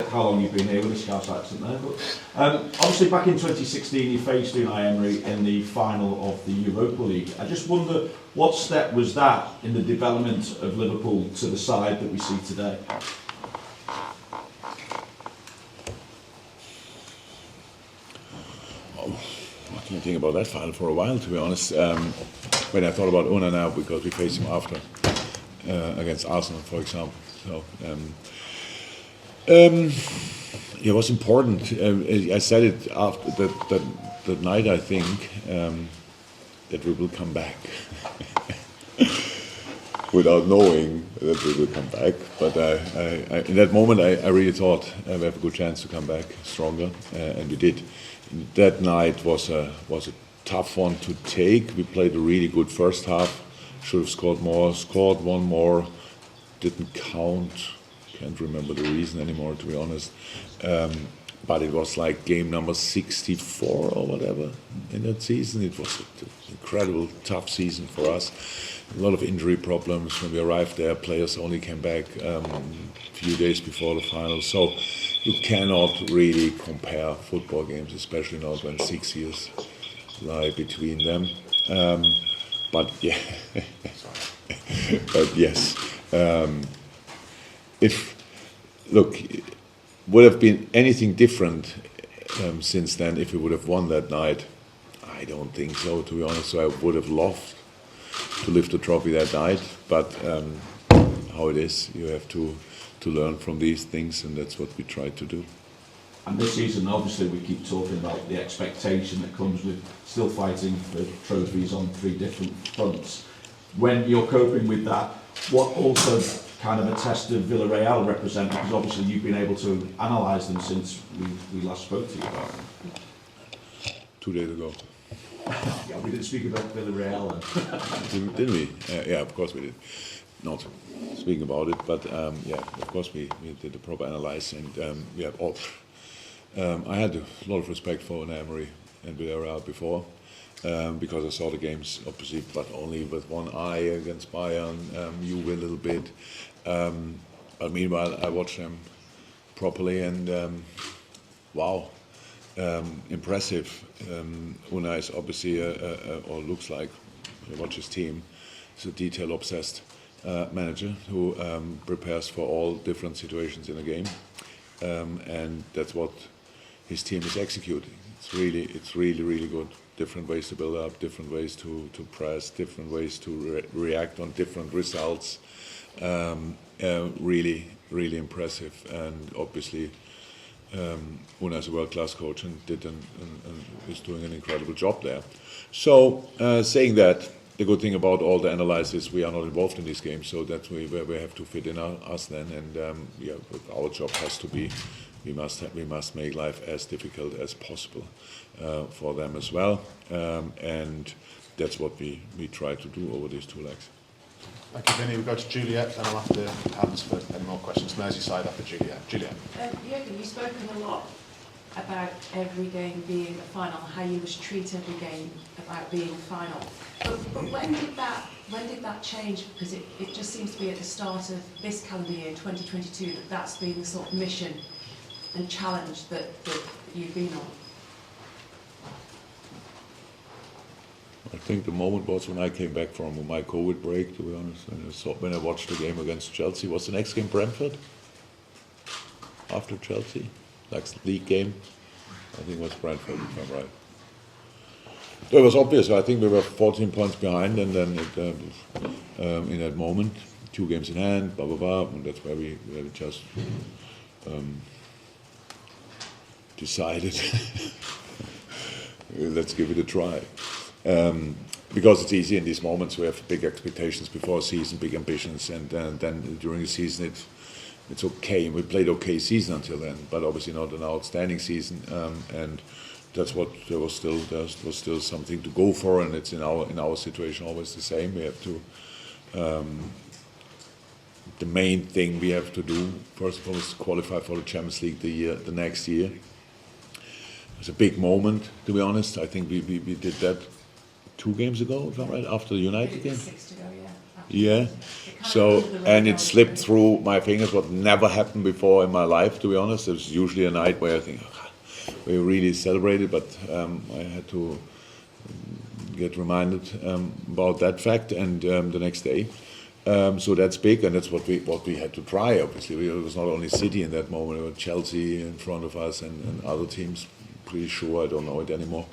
how long you've been here with a Scouse accent there. But obviously, back in 2016, you faced Unai Emery in the final of the Europa League. I just wonder, what step was that in the development of Liverpool to the side that we see today? I didn't think about that final for a while, to be honest. When I thought about Unai now, because we faced him after against Arsenal, for example. So it was important. I said it after that night. I think that we will come back, without knowing that we will come back. But in that moment, I really thought we have a good chance to come back stronger, and we did. That night was a tough one to take. We played a really good first half. Should have scored more. Scored one more. Didn't count. Can't remember the reason anymore, to be honest. But it was like game number 64 or whatever in that season. It was an incredible, tough season for us. A lot of injury problems. When we arrived there, players only came back a few days before the final. So you cannot really compare football games, especially not when 6 years lie between them. But yeah, but yes. Would have been anything different since then if we would have won that night? I don't think so, to be honest. So I would have loved to lift the trophy that night, but how it is, you have to learn from these things, and that's what we try to do. And this season, obviously, we keep talking about the expectation that comes with still fighting for trophies on 3 different fronts. When you're coping with that, what also kind of a test of Villarreal represent? Because obviously you've been able to analyse them since we last spoke to you about them. 2 days ago. Yeah, we didn't speak about Villarreal then. Didn't we? Yeah, of course we did. Not speaking about it, but yeah, of course we did a proper analysis, and we have all. I had a lot of respect for Unai Emery and Villarreal before, because I saw the games, obviously, but only with one eye against Bayern, Juve a little bit. But meanwhile, I watched them properly, and wow, impressive. Unai is obviously, or looks like, when you watch his team, he's a detail-obsessed manager who prepares for all different situations in a game, and that's what his team is executing. It's really good. Different ways to build up, different ways to press, different ways to react on different results. Really impressive, and obviously Unai is a world-class coach and is doing an incredible job there. So saying that, the good thing about all the analysis, we are not involved in these games, so that's where we have to fit in us then, and yeah, our job has to be, we must make life as difficult as possible for them as well, and that's what we try to do over these 2 legs. Thank you, Vinny. We'll go to Juliet, then I'll have to hands for any more questions. Merseyside after Juliet. Juliet. Jürgen, you've spoken a lot about every game being a final, how you must treat every game about being a final. But when did that change? Because it just seems to be at the start of this calendar year, 2022, that's been the sort of mission and challenge that you've been on. I think the moment was when I came back from my COVID break, to be honest. And when I watched the game against Chelsea. Was the next game Brentford? After Chelsea? Next league game? I think it was Brentford, if I'm right. It was obvious. I think we were 14 points behind, and then in that moment, 2 games in hand, blah, blah, blah, and that's where we just decided, let's give it a try. Because it's easy in these moments, we have big expectations before a season, big ambitions, and then during the season it's okay. We played okay season until then, but obviously not an outstanding season, and that's what there was still something to go for, and it's in our situation always the same. We have to. The main thing we have to do, first of all, is qualify for the Champions League the next year. It's a big moment, to be honest. I think we did that 2 games ago, if I'm right, after the United game. 6 to go, yeah. Yeah. It kind of So, under the and radar, it slipped really. through my fingers, what never happened before in my life, to be honest. It was usually a night where I think, we really celebrated, but I had to get reminded about that fact, and the next day. So that's big, and that's what we had to try. Obviously, it was not only City in that moment; it was Chelsea in front of us, and other teams. Pretty sure I don't know it anymore.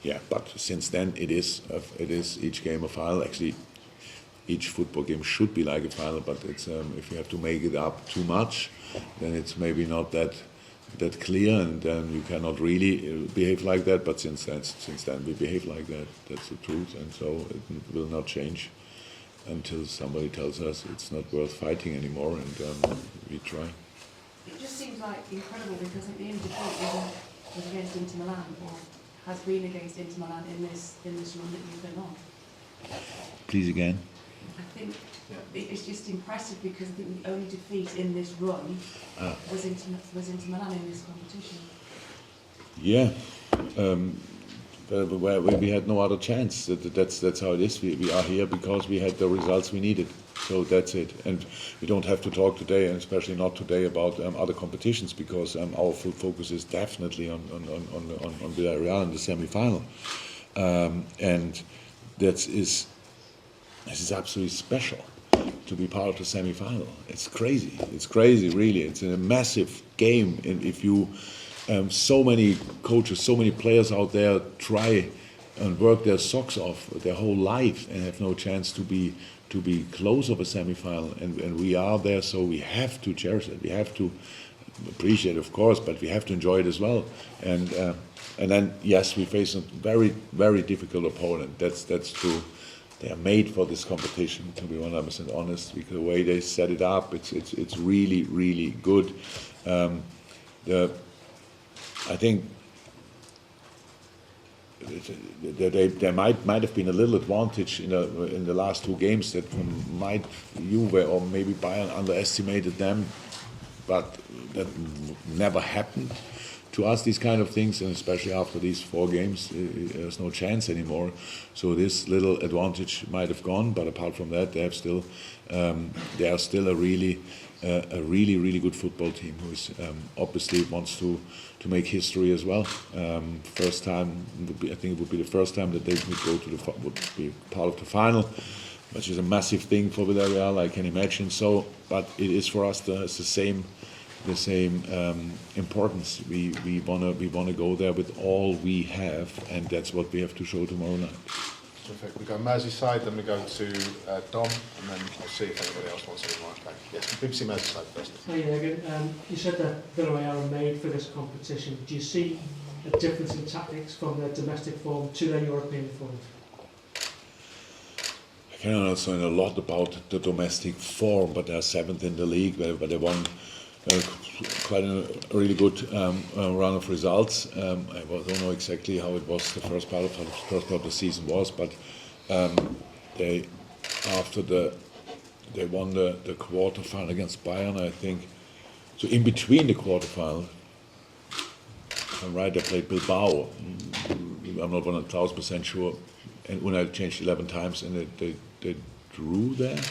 Yeah, but since then it is each game a final. Actually, each football game should be like a final, but it's if you have to make it up too much, then it's maybe not that clear, and then you cannot really behave like that. But since then we behave like that. That's the truth, and so it will not change until somebody tells us it's not worth fighting anymore, and we try. It just seems like incredible because at the end of the day, was against Inter Milan or has been against Inter Milan in this run that you've been on. Please again. I think it's just impressive because I think the only defeat in this run was Inter Milan in this competition. Yeah, we had no other chance. That's how it is. We are here because we had the results we needed. So that's it. And we don't have to talk today, and especially not today, about other competitions, because our full focus is definitely on Villarreal in the semi-final. And this is absolutely special to be part of the semi-final. It's crazy. It's crazy, really. It's a massive game, and if you so many coaches, so many players out there try and work their socks off their whole life and have no chance to be close of a semi-final, and we are there, so we have to cherish it. We have to appreciate it, of course, but we have to enjoy it as well. And then yes, we face a very, very difficult opponent. That's true. They are made for this competition, to be 100% honest, because the way they set it up, it's really, really good. I think there might have been a little advantage in the last two games that might Juve or maybe Bayern underestimated them, but that never happened to us, these kind of things, and especially after these 4 games, there's no chance anymore. So this little advantage might have gone, but apart from that, they are still a really good football team who is obviously wants to make history as well. First time I think it would be the first time that they would be part of the final, which is a massive thing for Villarreal, I can imagine. So, but it is for us it's the same importance. We wanna go there with all we have, and that's what we have to show tomorrow night. Terrific. We go Merseyside, then we go to Dom, and then I'll see if anybody else wants any more. Okay. Yes, BBC Merseyside first. Hi, Jürgen. You said that Villarreal are made for this competition. Do you see a difference in tactics from their domestic form to their European form? I cannot understand a lot about the domestic form, but they are 7th in the league, but they won quite a really good run of results. I don't know exactly how it was the first part of the season was, but they won the quarter final against Bayern, I think. So in between the quarter final, if I'm right, they played Bilbao. I'm not 1,000% sure, and Unai changed 11 times, and they drew there.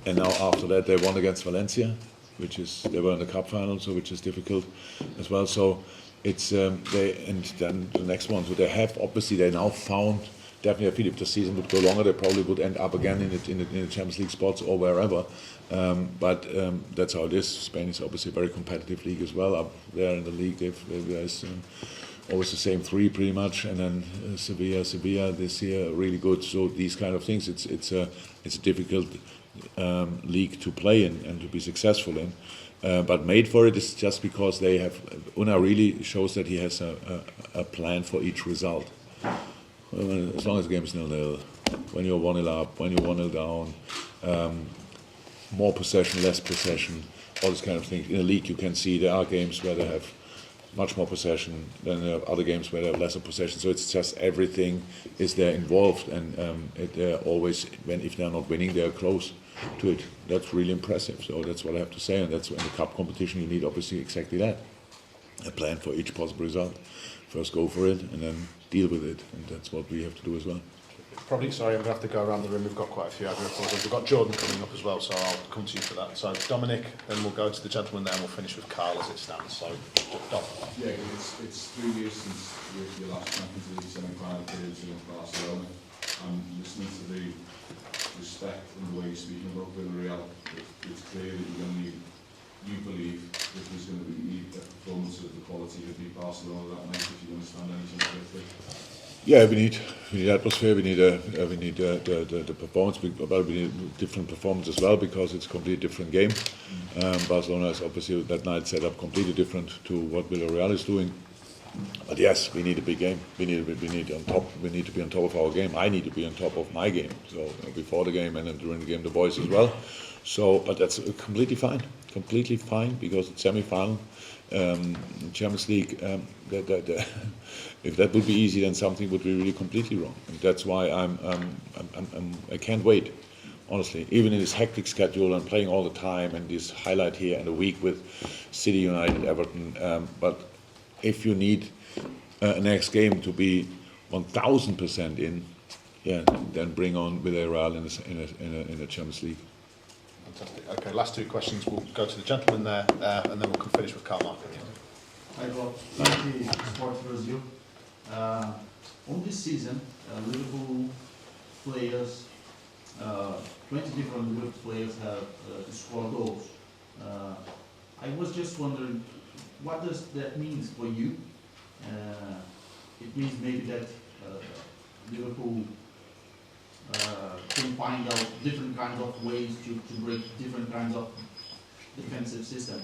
And now after that, they won against Valencia, they were in the cup final, so which is difficult as well. So it's and then the next one. So they now found definitely. I feel if the season would go longer, they probably would end up again in the Champions League spots or wherever. But that's how it is. Spain is obviously a very competitive league as well. Up there in the league, there's always the same 3 pretty much, and then Sevilla this year really good. So these kind of things, it's a difficult league to play in and to be successful in, but made for it is just because they have. Una really shows that he has a plan for each result. As long as the game is 0-0, when you're 1-0 up, when you're 1-0 down, more possession, less possession, all this kind of things. In the league, you can see there are games where they have much more possession than there are other games where they have lesser possession. So it's just everything is there involved, and they're always, if they're not winning, they're close to it. That's really impressive. So that's what I have to say, and that's in the cup competition you need obviously exactly that. A plan for each possible result. First go for it and then deal with it, and that's what we have to do as well. Probably, sorry, I'm going to have to go around the room. We've got quite a few other reporters. We've got Jordan coming up as well, so I'll come to you for that. So Dominic, then we'll go to the gentleman there and we'll finish with Carl as it stands. So, Dom. Yeah, it's 3 years since your last Champions League semi-final appearance against Barcelona. And listening to the respect and the way you're speaking about Villarreal, it's clear that you believe that there's going to be a performance of the quality of the Barcelona that night if you're going to stand anything quickly. Yeah, we need atmosphere. We need the performance. We need different performance as well because it's a completely different game. Barcelona is obviously that night set up completely different to what Villarreal is doing. But yes, we need a big game. We need on top. We need to be on top of our game. I need to be on top of my game. So before the game and then during the game, the boys as well. So, but that's completely fine because it's semi-final. Champions League, if that would be easy, then something would be really completely wrong. And that's why I can't wait, honestly. Even in this hectic schedule and playing all the time and this highlight here and a week with City, United, Everton. But if you need a next game to be 1,000% in, yeah, then bring on Villarreal in a Champions League. Fantastic. Okay, last two questions. We'll go to the gentleman there, and then we'll finish with Carl Martin. I got 20 Sports Brazil. On this season, Liverpool players, 20 different Liverpool players have scored goals. I was just wondering, what does that mean for you? It means maybe that Liverpool can find out different kinds of ways to break different kinds of defensive system.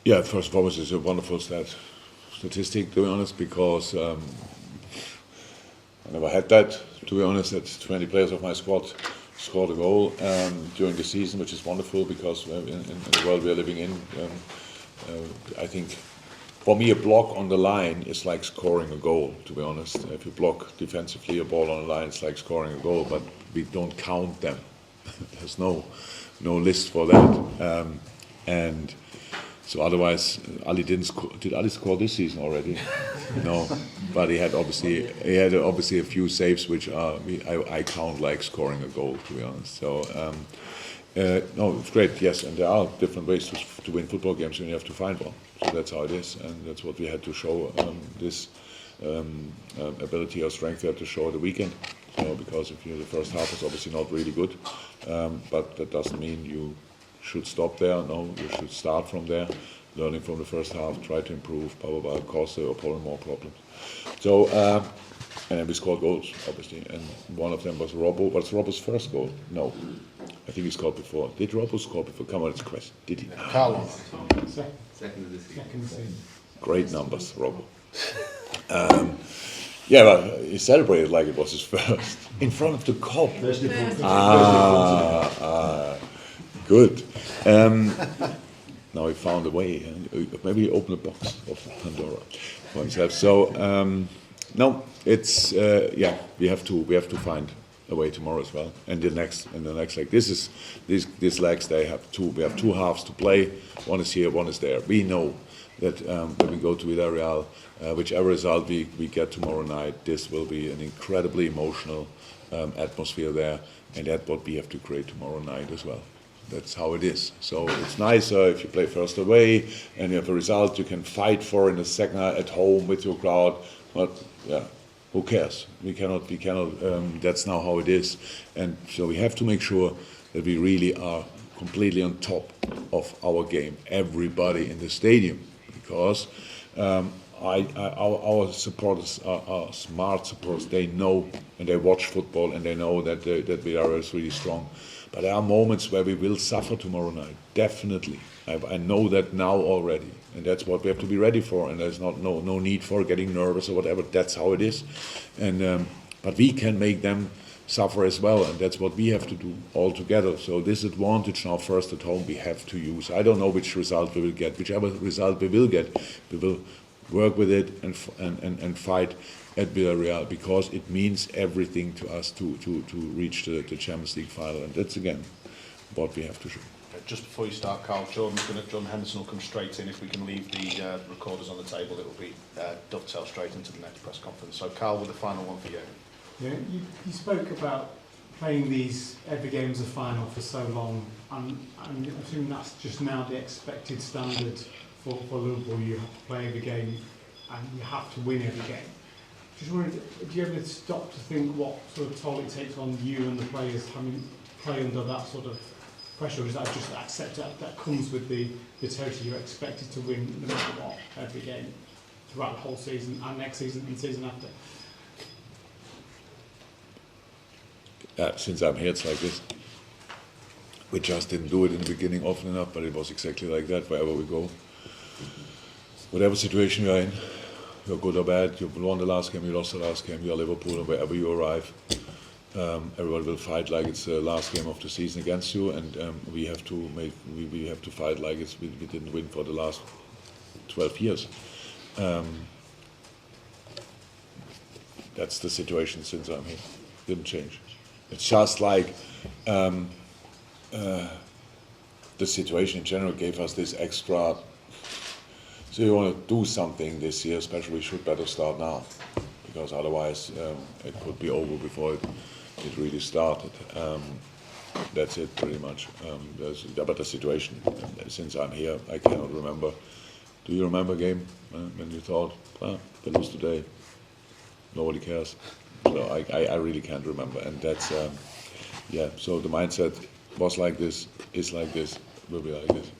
Yeah, first of all, it's a wonderful statistic, to be honest, because I never had that, to be honest, that 20 players of my squad scored a goal during the season, which is wonderful because in the world we are living in, I think for me a block on the line is like scoring a goal, to be honest. If you block defensively a ball on the line, it's like scoring a goal, but we don't count them. There's no list for that. And so otherwise, Ali didn't score. Did Ali score this season already? No, but he had obviously a few saves which I count like scoring a goal, to be honest. So no, it's great. Yes, and there are different ways to win football games, and you have to find one. So that's how it is, and that's what we had to show this ability or strength we had to show at the weekend. So because if the first half was obviously not really good, but that doesn't mean you should stop there. No, you should start from there, learning from the first half, try to improve, probably cause the opponent more problems. So, and then we scored goals, obviously, and one of them was Robbo. What's Robbo's first goal? No, I think he scored before. Did Robbo score before? Come on, it's a question. Did he? Carl. Second of the season. Great numbers, Robbo. Yeah, but he celebrated like it was his first, in front of the cop. Good. Now he found a way. Maybe he opened a box of Pandora for himself. So no, it's yeah. We have to find a way tomorrow as well. And the next leg. These legs. We have two halves to play. One is here, one is there. We know that when we go to Villarreal, whichever result we get tomorrow night, this will be an incredibly emotional atmosphere there, and that's what we have to create tomorrow night as well. That's how it is. So it's nicer if you play first away and you have a result you can fight for in the second at home with your crowd. But yeah, who cares? We cannot. That's now how it is. And so we have to make sure that we really are completely on top of our game. Everybody in the stadium, because our supporters are smart supporters. They know and they watch football and they know that we are really strong. But there are moments where we will suffer tomorrow night, definitely. I know that now already, and that's what we have to be ready for. And there's no need for getting nervous or whatever. That's how it is. And but we can make them suffer as well, and that's what we have to do all together. So this advantage now, first at home, we have to use. I don't know which result we will get. Whichever result we will get, we will work with it and fight at Villarreal, because it means everything to us to reach the Champions League final, and that's again what we have to show. just before you start, Carl, Jordan Henderson will come straight in. If we can leave the recorders on the table, it will be dovetail straight into the next press conference. So, Carl, with the final one for you. Yeah, you spoke about playing these every game as a final for so long, and I'm assuming that's just now the expected standard for Liverpool. You have to play every game and you have to win every game. Just wondering, do you ever stop to think what sort of toll it takes on you and the players having play under that sort of pressure, or is that just accept that comes with the territory you're expected to win no matter what every game throughout the whole season and next season and season after? Since I'm here, it's like this. We just didn't do it in the beginning often enough, but it was exactly like that wherever we go. Whatever situation you're in, you're good or bad, you won the last game, you lost the last game, you're Liverpool, and wherever you arrive, everyone will fight like it's the last game of the season against you, and we have to fight like we didn't win for the last 12 years. That's the situation since I'm here. Didn't change. It's just like the situation in general gave us this extra. So you want to do something this year, especially we should better start now, because otherwise it could be over before it really started. That's it pretty much. But the situation, since I'm here, I cannot remember. Do you remember a game when you thought, they lose today, nobody cares? So I really can't remember, and that's, so the mindset was like this, is like this, will be like this.